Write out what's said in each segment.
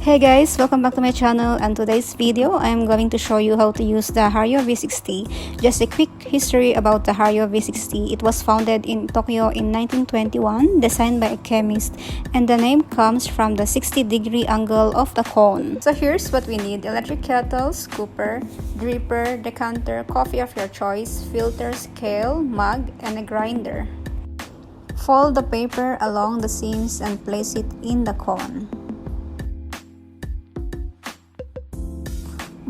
Hey guys, welcome back to my channel, and today's video I'm going to show you how to use the Hario v60. Just a quick history about the Hario v60. It was founded in Tokyo in 1921, designed by a chemist, and the name comes from the 60-degree angle of the cone. So here's what we need: electric kettle, scooper, dripper, decanter, coffee of your choice, filter, scale, mug, and a grinder. Fold the paper along the seams and place it in the cone.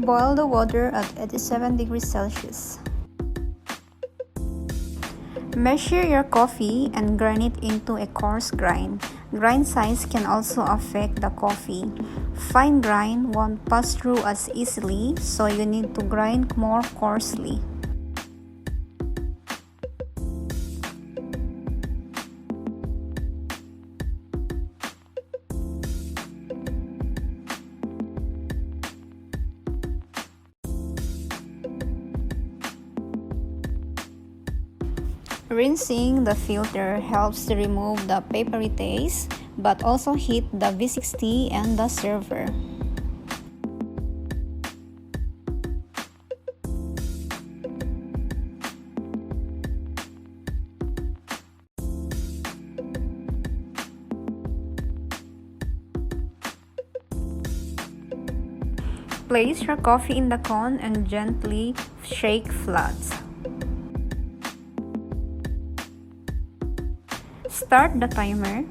Boil the water at 87 degrees Celsius. Measure your coffee and grind it into a coarse grind. Grind size can also affect the coffee. Fine grind won't pass through as easily, so you need to grind more coarsely. Rinsing the filter helps to remove the papery taste, but also heat the V60 and the server. Place your coffee in the cone and gently shake flat. Start the timer.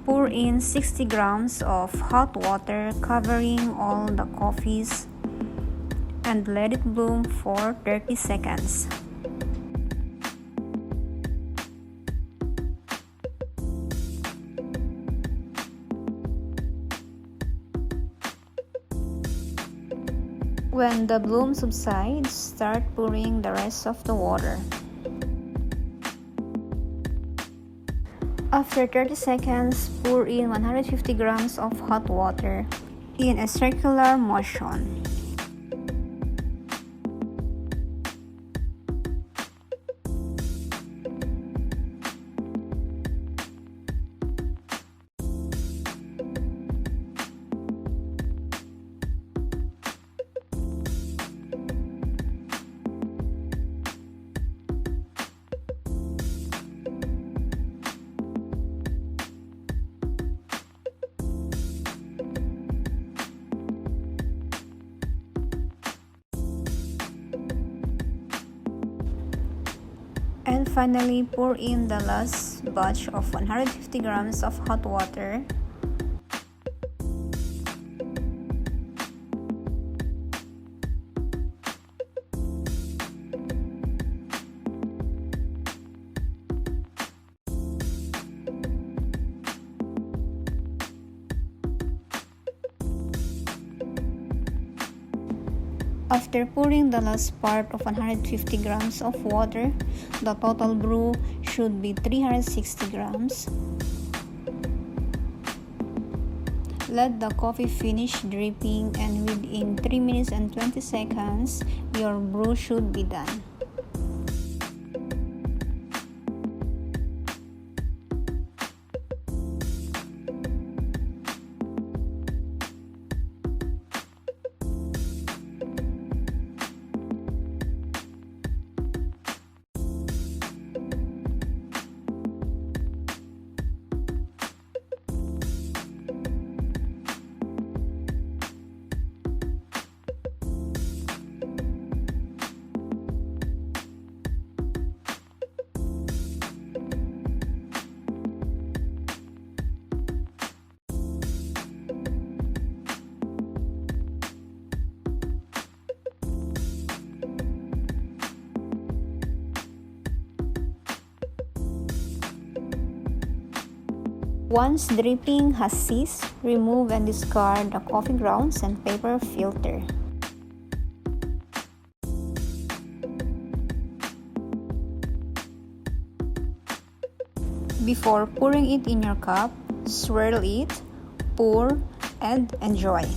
Pour in 60 grams of hot water covering all the coffees and let it bloom for 30 seconds. When the bloom subsides, start pouring the rest of the water. After 30 seconds, pour in 150 grams of hot water in a circular motion. And finally, pour in the last batch of 150 grams of hot water. After pouring the last part of 150 grams of water, the total brew should be 360 grams. Let the coffee finish dripping, and within 3 minutes and 20 seconds, your brew should be done. Once dripping has ceased, remove and discard the coffee grounds and paper filter. Before pouring it in your cup, swirl it, pour, and enjoy.